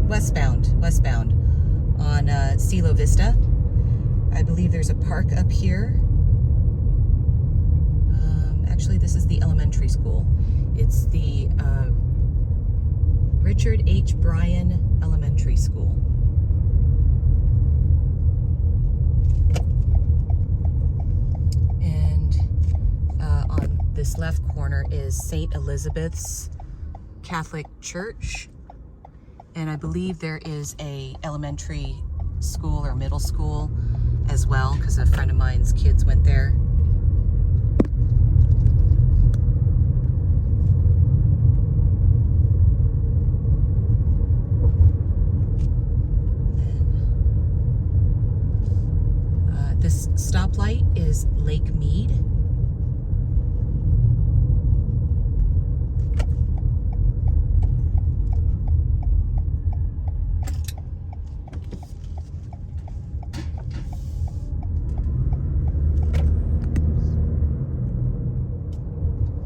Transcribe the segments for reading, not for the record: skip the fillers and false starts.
westbound on Cielo Vista. I believe there's a park up here. Actually, this is the elementary school. It's the Richard H. Bryan Elementary School. And on this left corner is St. Elizabeth's Catholic Church. And I believe there is a elementary school or middle school as well, because a friend of mine's kids went there. This stoplight is Lake Mead.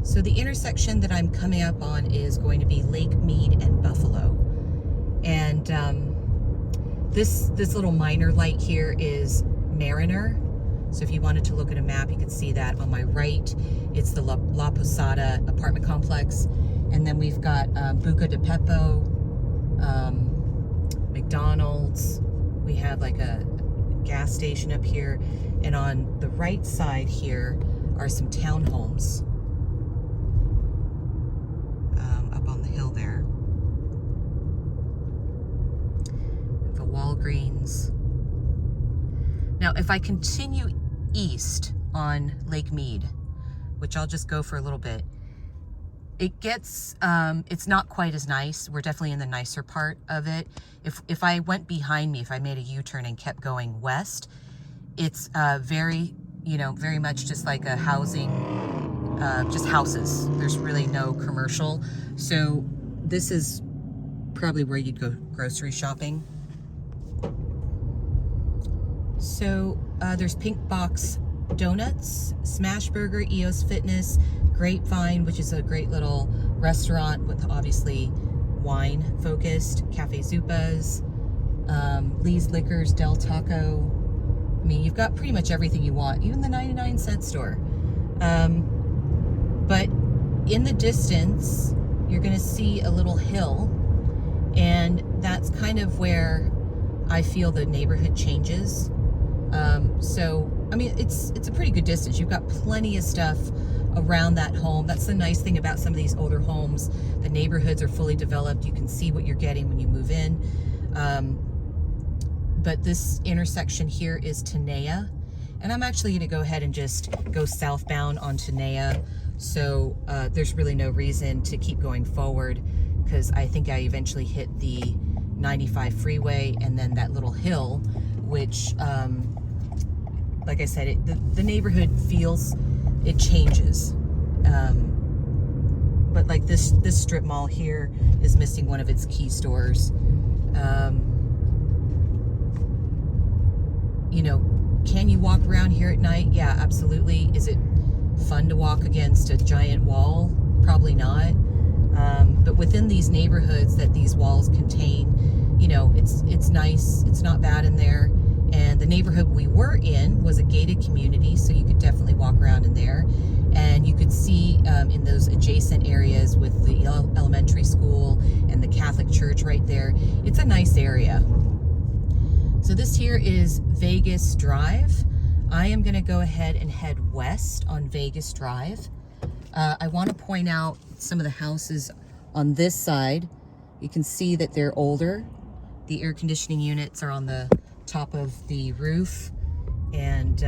So the intersection that I'm coming up on is going to be Lake Mead and Buffalo. And this little minor light here is Mariner. So if you wanted to look at a map, you could see that on my right. It's the La Posada apartment complex. And then we've got Buca di Beppo, McDonald's. We have like a gas station up here. And on the right side here are some townhomes up on the hill there. The Walgreens. Now, if I continue east on Lake Mead, which I'll just go for a little bit, it gets, it's not quite as nice. We're definitely in the nicer part of it. If I went behind me, if I made a U-turn and kept going west, it's very much just like a housing, just houses. There's really no commercial. So this is probably where you'd go grocery shopping. So there's Pink Box Donuts, Smash Burger, EOS Fitness, Grapevine, which is a great little restaurant with obviously wine focused, Cafe Zupas, Lee's Liquors, Del Taco. I mean, you've got pretty much everything you want, even the 99-cent store. But in the distance, you're gonna see a little hill, and that's kind of where I feel the neighborhood changes. So, I mean, it's a pretty good distance. You've got plenty of stuff around that home. That's the nice thing about some of these older homes. The neighborhoods are fully developed. You can see what you're getting when you move in. But this intersection here is Tenaya. And I'm actually gonna go ahead and just go southbound on Tenaya. So there's really no reason to keep going forward, because I think I eventually hit the 95 freeway and then that little hill, which, like I said, the neighborhood feels, it changes. But like this strip mall here is missing one of its key stores. You know, can you walk around here at night? Yeah, absolutely. Is it fun to walk against a giant wall? Probably not. But within these neighborhoods that these walls contain, you know, it's nice. It's not bad in there. And the neighborhood we were in was a gated community, so you could definitely walk around in there. And you could see in those adjacent areas with the elementary school and the Catholic church right there, it's a nice area. So this here is Vegas Drive. I am gonna go ahead and head west on Vegas Drive. I wanna point out some of the houses on this side. You can see that they're older. The air conditioning units are on the top of the roof, and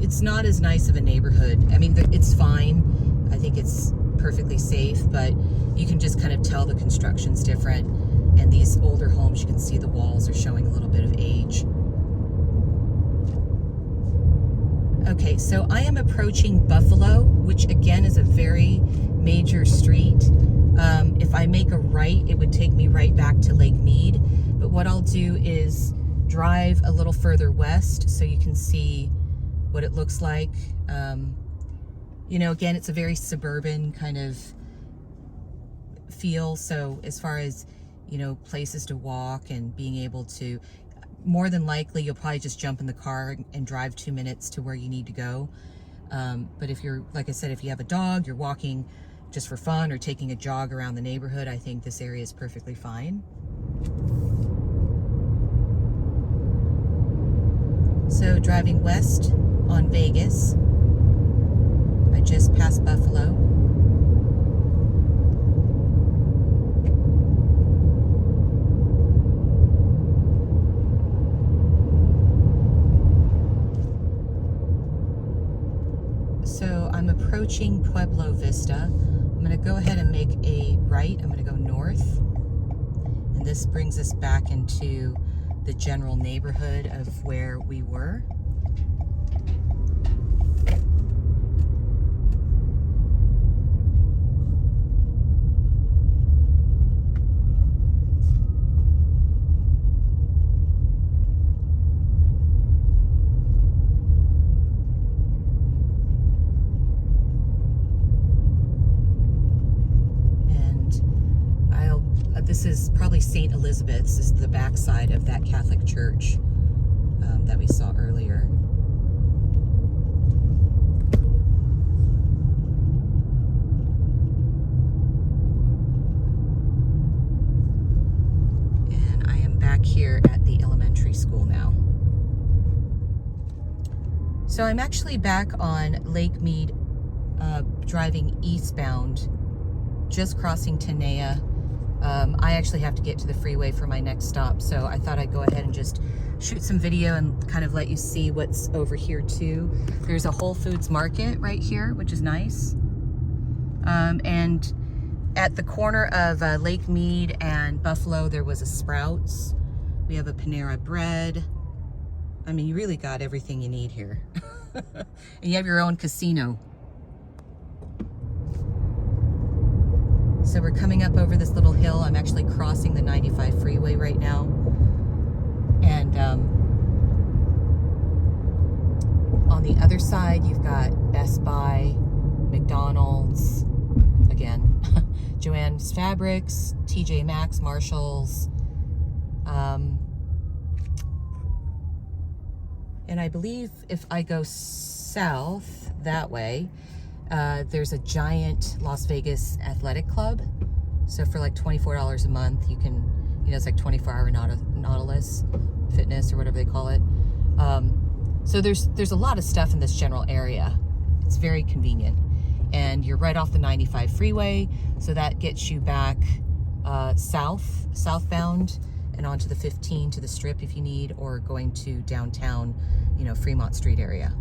it's not as nice of a neighborhood. I mean, it's fine. I think it's perfectly safe, but you can just kind of tell the construction's different. And these older homes, you can see the walls are showing a little bit of age. Okay, so I am approaching Buffalo, which again is a very major street. If I make a right, it would take me right back to Lake Mead. But what I'll do is drive a little further west so you can see what it looks like. You know, again, it's a very suburban kind of feel. So as far as, you know, places to walk and being able to, more than likely you'll probably just jump in the car and drive 2 minutes to where you need to go. But if you're, like I said, if you have a dog, you're walking just for fun or taking a jog around the neighborhood, I think this area is perfectly fine. So driving west on Vegas, I just passed Buffalo. So I'm approaching Pueblo Vista. I'm going to go ahead and make a right. I'm going to go north. And this brings us back into the general neighborhood of where we were. This is probably St. Elizabeth's. This is the backside of that Catholic church that we saw earlier. And I am back here at the elementary school now. So I'm actually back on Lake Mead, driving eastbound, just crossing Tenaya. I actually have to get to the freeway for my next stop, so I thought I'd go ahead and just shoot some video and kind of let you see what's over here too. There's a Whole Foods market right here, which is nice. And at the corner of Lake Mead and Buffalo, there was a Sprouts. We have a Panera Bread. I mean, you really got everything you need here. And you have your own casino. So we're coming up over this little hill. I'm actually crossing the 95 freeway right now. And on the other side, you've got Best Buy, McDonald's, again, Joann's Fabrics, TJ Maxx, Marshalls. And I believe if I go south that way, there's a giant Las Vegas athletic club. So for like $24 a month, you can, you know, it's like 24-hour Nautilus fitness or whatever they call it. So there's a lot of stuff in this general area. It's very convenient. And you're right off the 95 freeway. So that gets you back southbound and onto the 15 to the Strip if you need, or going to downtown, you know, Fremont Street area.